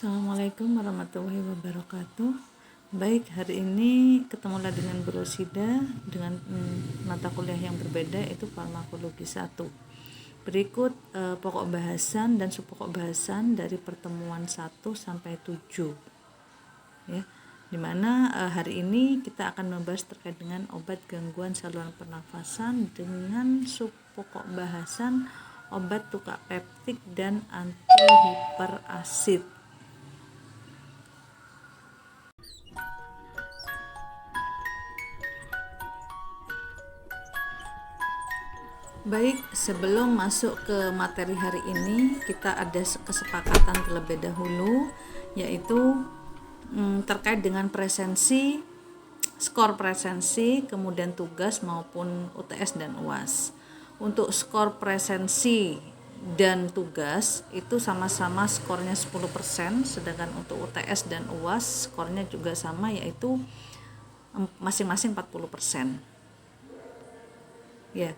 Assalamualaikum warahmatullahi wabarakatuh. Baik, hari ini ketemulah dengan Bu Rosida dengan mata kuliah yang berbeda, yaitu farmakologi 1. Berikut pokok bahasan dan subpokok bahasan dari pertemuan 1 sampai 7. Ya. Dimana hari ini kita akan membahas terkait dengan obat gangguan saluran pernafasan dengan subpokok bahasan obat tukak peptik dan antihiperasid. Baik, sebelum masuk ke materi hari ini, kita ada kesepakatan terlebih dahulu, yaitu terkait dengan presensi, skor presensi, kemudian tugas maupun UTS dan UAS. Untuk skor presensi dan tugas itu sama-sama skornya 10%, sedangkan untuk UTS dan UAS skornya juga sama, yaitu masing-masing 40%. Ya.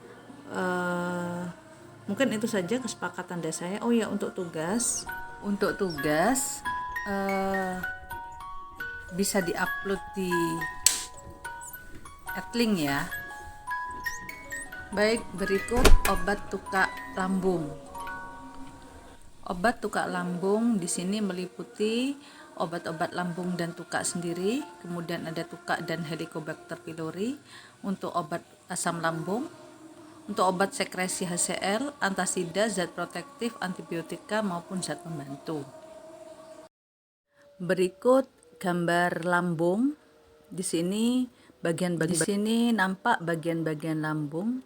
Mungkin itu saja kesepakatan dari saya. Oh ya, untuk tugas bisa diupload di Adlink ya. Baik, berikut obat tukak lambung. Obat tukak lambung di sini meliputi obat-obat lambung dan tukak sendiri, kemudian ada tukak dan Helicobacter pylori. Untuk obat asam lambung, untuk obat sekresi HCl, antasida, zat protektif, antibiotika maupun zat pembantu. Berikut gambar lambung. Di sini nampak bagian-bagian lambung.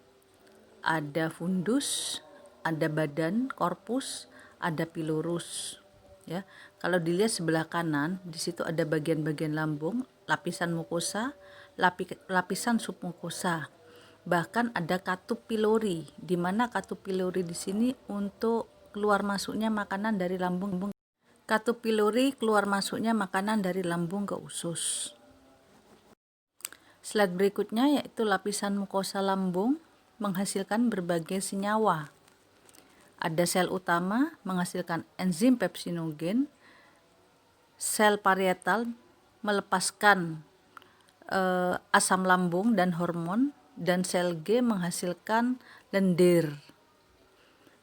Ada fundus, ada badan, korpus, ada pilorus. Ya, kalau dilihat sebelah kanan, di situ ada bagian-bagian lambung, lapisan mukosa, lapisan submukosa. Bahkan ada katup pilori, di mana katup pilori di sini untuk keluar masuknya makanan dari lambung. Katup pilori keluar masuknya makanan dari lambung ke usus. Slide berikutnya yaitu lapisan mukosa lambung menghasilkan berbagai senyawa. Ada sel utama menghasilkan enzim pepsinogen, sel parietal melepaskan asam lambung dan hormon, dan sel G menghasilkan lendir,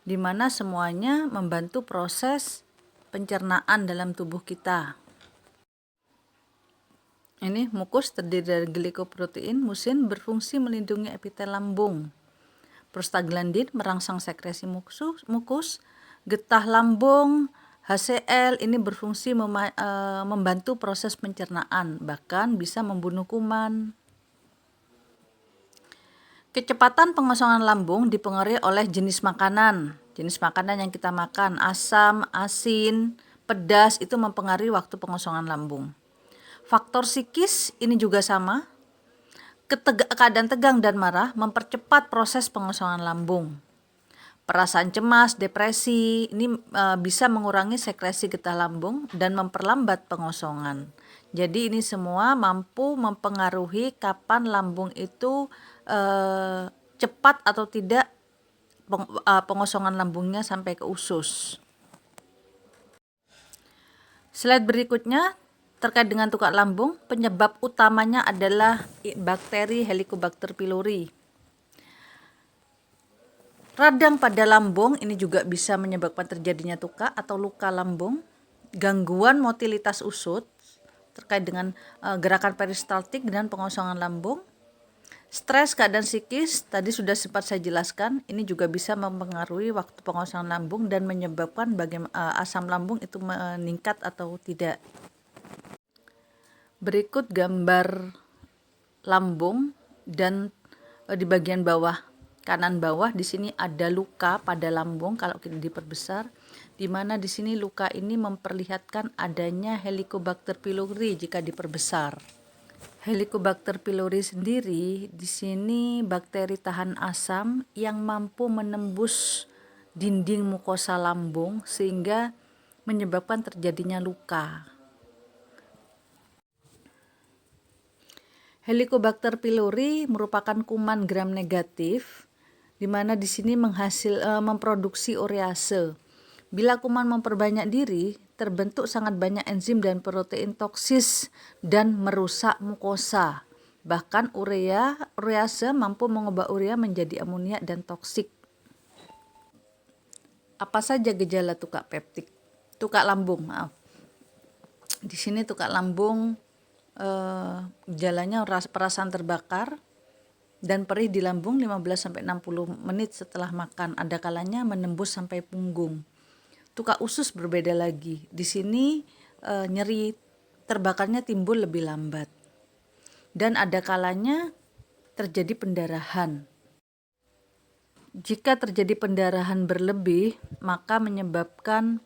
di mana semuanya membantu proses pencernaan dalam tubuh kita. Ini mukus terdiri dari glikoprotein, musin berfungsi melindungi epitel lambung. Prostaglandin merangsang sekresi mukus, getah lambung, HCl ini berfungsi membantu proses pencernaan, bahkan bisa membunuh kuman. Kecepatan pengosongan lambung dipengaruhi oleh jenis makanan. Jenis makanan yang kita makan, asam, asin, pedas, itu mempengaruhi waktu pengosongan lambung. Faktor psikis ini juga sama. Keadaan tegang dan marah mempercepat proses pengosongan lambung. Perasaan cemas, depresi, ini bisa mengurangi sekresi getah lambung dan memperlambat pengosongan. Jadi ini semua mampu mempengaruhi kapan lambung itu cepat atau tidak pengosongan lambungnya sampai ke usus. Slide berikutnya terkait dengan tukak lambung, penyebab utamanya adalah bakteri Helicobacter pylori. Radang pada lambung ini juga bisa menyebabkan terjadinya tukak atau luka lambung. Gangguan motilitas usut terkait dengan gerakan peristaltik dan pengosongan lambung. Stres, keadaan psikis, tadi sudah sempat saya jelaskan, ini juga bisa mempengaruhi waktu pengosongan lambung dan menyebabkan asam lambung itu meningkat atau tidak. Berikut gambar lambung dan di bagian bawah, kanan bawah, di sini ada luka pada lambung kalau kita diperbesar, di mana di sini luka ini memperlihatkan adanya Helicobacter pylori jika diperbesar. Helicobacter pylori sendiri di sini bakteri tahan asam yang mampu menembus dinding mukosa lambung sehingga menyebabkan terjadinya luka. Helicobacter pylori merupakan kuman gram negatif, di mana di sini memproduksi urease. Bila kuman memperbanyak diri, terbentuk sangat banyak enzim dan protein toksis dan merusak mukosa. Bahkan urease mampu mengubah urea menjadi amonia dan toksik. Apa saja gejala tukak peptik? Tukak lambung, maaf. Di sini tukak lambung gejalanya perasaan terbakar dan perih di lambung 15-60 menit setelah makan. Ada kalanya menembus sampai punggung. Tukak usus berbeda lagi. Di sini nyeri terbakarnya timbul lebih lambat. Dan ada kalanya terjadi pendarahan. Jika terjadi pendarahan berlebih, maka menyebabkan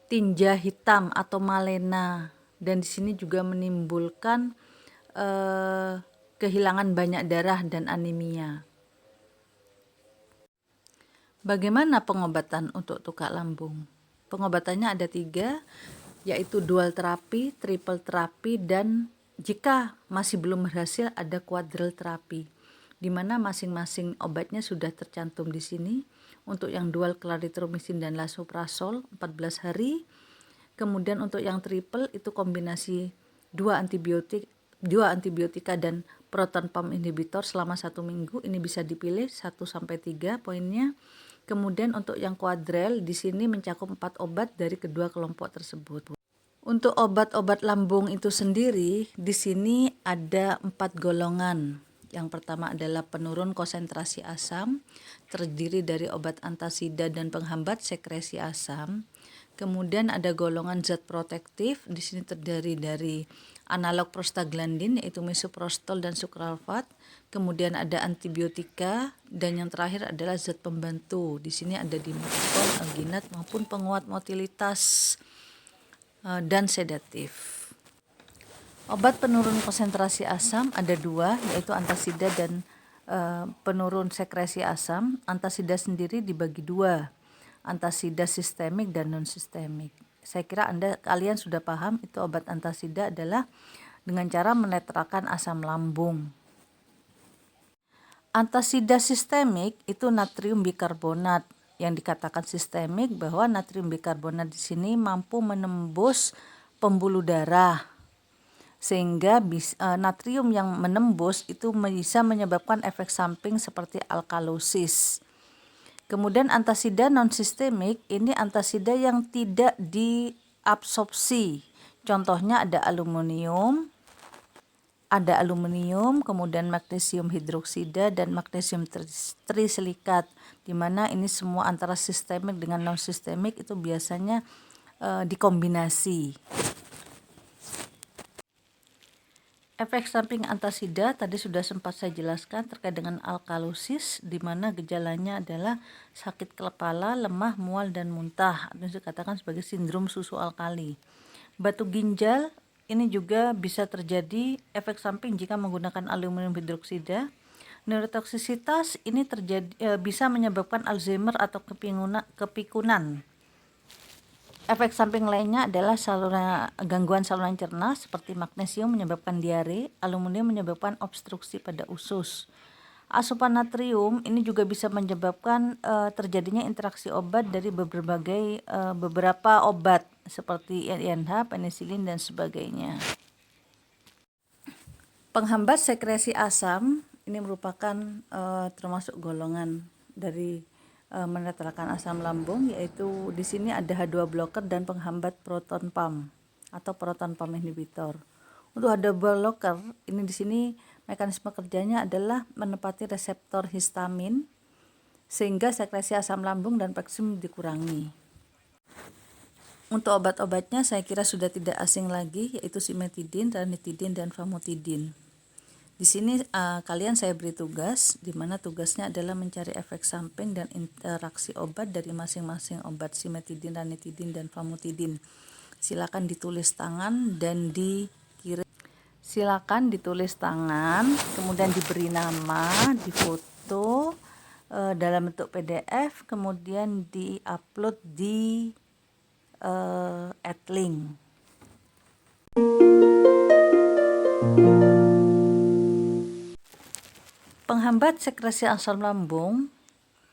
tinja hitam atau malena. Dan di sini juga menimbulkan kehilangan banyak darah dan anemia. Bagaimana pengobatan untuk tukak lambung? Pengobatannya ada 3, yaitu dual terapi, triple terapi, dan jika masih belum berhasil ada quadruple terapi, di mana masing-masing obatnya sudah tercantum di sini. Untuk yang dual clarithromycin dan lansoprazol 14 hari. Kemudian untuk yang triple itu kombinasi 2 antibiotika dan proton pump inhibitor selama 1 minggu. Ini bisa dipilih 1-3 poinnya. Kemudian untuk yang kuadrel di sini mencakup 4 obat dari kedua kelompok tersebut. Untuk obat-obat lambung itu sendiri di sini ada 4 golongan. Yang pertama adalah penurun konsentrasi asam, terdiri dari obat antasida dan penghambat sekresi asam. Kemudian ada golongan zat protektif, di sini terdiri dari analog prostaglandin yaitu misoprostol dan sucralfat. Kemudian ada antibiotika dan yang terakhir adalah zat pembantu. Di sini ada dimetron, alginat maupun penguat motilitas dan sedatif. Obat penurun konsentrasi asam ada 2, yaitu antasida dan penurun sekresi asam. Antasida sendiri dibagi 2, antasida sistemik dan non sistemik. Saya kira kalian sudah paham itu obat antasida adalah dengan cara menetralkan asam lambung. Antasida sistemik itu natrium bikarbonat. Yang dikatakan sistemik bahwa natrium bikarbonat di sini mampu menembus pembuluh darah, sehingga natrium yang menembus itu bisa menyebabkan efek samping seperti alkalosis. Kemudian antasida non sistemik ini antasida yang tidak diabsorpsi. Contohnya ada aluminium, kemudian magnesium hidroksida dan magnesium trisilikat, di mana ini semua antara sistemik dengan non sistemik itu biasanya dikombinasi. Efek samping antasida tadi sudah sempat saya jelaskan terkait dengan alkalosis, di mana gejalanya adalah sakit kepala, lemah, mual, dan muntah, atau dikatakan sebagai sindrom susu alkali. Batu ginjal ini juga bisa terjadi efek samping jika menggunakan aluminium hidroksida. Neurotoksisitas ini bisa menyebabkan Alzheimer atau kepikunan. Efek samping lainnya adalah gangguan saluran cerna seperti magnesium menyebabkan diare, aluminium menyebabkan obstruksi pada usus. Asupan natrium ini juga bisa menyebabkan terjadinya interaksi obat dari beberapa obat seperti INH, penisilin, dan sebagainya. Penghambat sekresi asam ini merupakan termasuk golongan dari menetralkan asam lambung, yaitu di sini ada H2 blocker dan penghambat proton pump atau proton pump inhibitor. Untuk H2 blocker ini di sini mekanisme kerjanya adalah menepati reseptor histamin sehingga sekresi asam lambung dan peksin dikurangi. Untuk obat-obatnya saya kira sudah tidak asing lagi, yaitu simetidin, ranitidin, dan famotidin. Di sini kalian saya beri tugas, di mana tugasnya adalah mencari efek samping dan interaksi obat dari masing-masing obat simetidin, ranitidin, dan famotidin. Silakan ditulis tangan dan dikirim. Silakan ditulis tangan, kemudian diberi nama, difoto dalam bentuk PDF, kemudian diupload di @link. Penghambat sekresi asam lambung,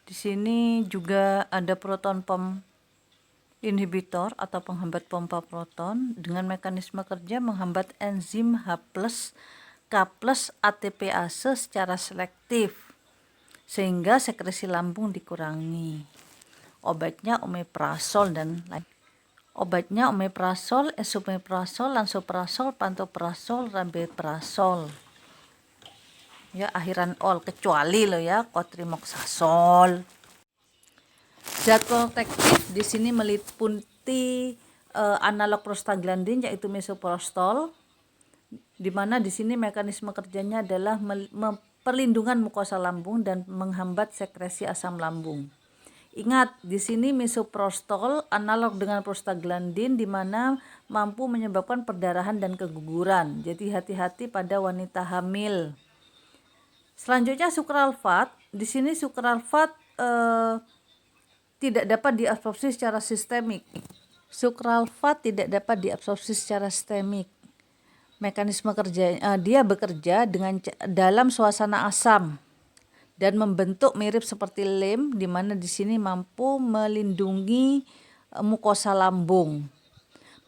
di sini juga ada proton pump Inhibitor atau penghambat pompa proton dengan mekanisme kerja menghambat enzim H+, K+ ATPase secara selektif sehingga sekresi lambung dikurangi. Obatnya omeprazol dan lain. Obatnya omeprazol, esomeprazol, lansoprazol, pantoprazol, rabeprazol. Ya, akhiran ol, kecuali lo ya cotrimoxazol. Zat protektif di sini meliputi analog prostaglandin yaitu misoprostol, di mana di sini mekanisme kerjanya adalah perlindungan mukosa lambung dan menghambat sekresi asam lambung. Ingat, di sini misoprostol analog dengan prostaglandin di mana mampu menyebabkan perdarahan dan keguguran. Jadi hati-hati pada wanita hamil. Selanjutnya sukralfat. Di sini sukralfat tidak dapat diabsorpsi secara sistemik. Sukralfat tidak dapat diabsorpsi secara sistemik. Mekanisme kerja dia bekerja dalam suasana asam dan membentuk mirip seperti lem, di mana di sini mampu melindungi mukosa lambung.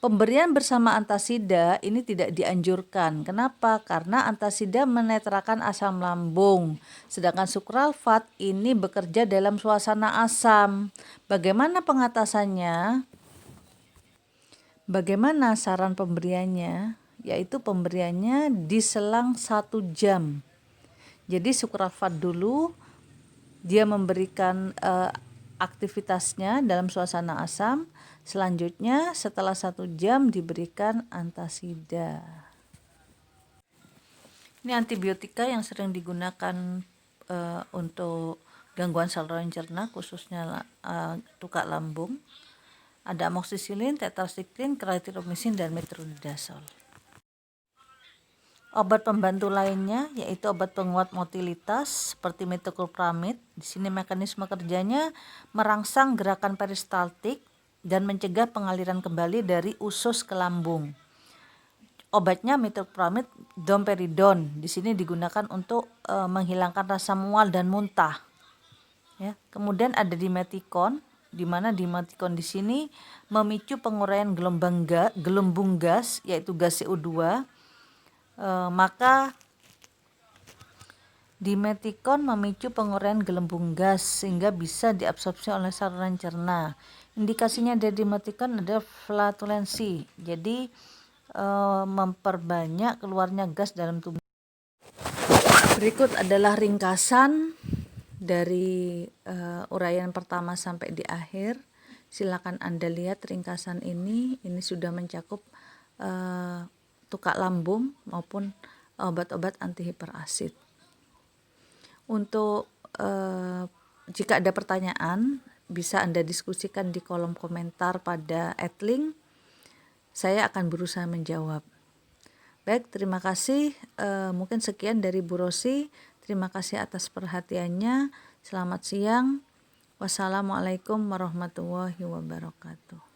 Pemberian bersama antasida ini tidak dianjurkan. Kenapa? Karena antasida menetralkan asam lambung, sedangkan sukralfat ini bekerja dalam suasana asam. Bagaimana pengatasannya? Bagaimana saran pemberiannya? Yaitu pemberiannya diselang 1 jam. Jadi sukralfat dulu dia memberikan aktivitasnya dalam suasana asam. Selanjutnya setelah 1 jam diberikan antasida. Ini antibiotika yang sering digunakan untuk gangguan saluran cerna, khususnya tukak lambung. Ada amoxicillin, tetracycline, clarithromycin, dan metronidazole. Obat pembantu lainnya yaitu obat penguat motilitas seperti metoclopramid. Di sini mekanisme kerjanya merangsang gerakan peristaltik dan mencegah pengaliran kembali dari usus ke lambung. Obatnya metoclopramid domperidon. Di sini digunakan untuk menghilangkan rasa mual dan muntah. Ya. Kemudian ada dimetikon, di mana dimetikon di sini memicu penguraian gelembung gas yaitu gas CO2. Maka dimetikon memicu penguraian gelembung gas sehingga bisa diabsorpsi oleh saluran cerna. Indikasinya dari dimetikon adalah flatulensi, jadi memperbanyak keluarnya gas dalam tubuh. Berikut adalah ringkasan dari uraian pertama sampai di akhir. Silakan Anda lihat ringkasan ini sudah mencakup tukak lambung maupun obat-obat antihiperasid. Untuk jika ada pertanyaan bisa Anda diskusikan di kolom komentar pada @link. Saya akan berusaha menjawab. Baik, terima kasih. Mungkin sekian dari Bu Rosi. Terima kasih atas perhatiannya. Selamat siang. Wassalamualaikum warahmatullahi wabarakatuh.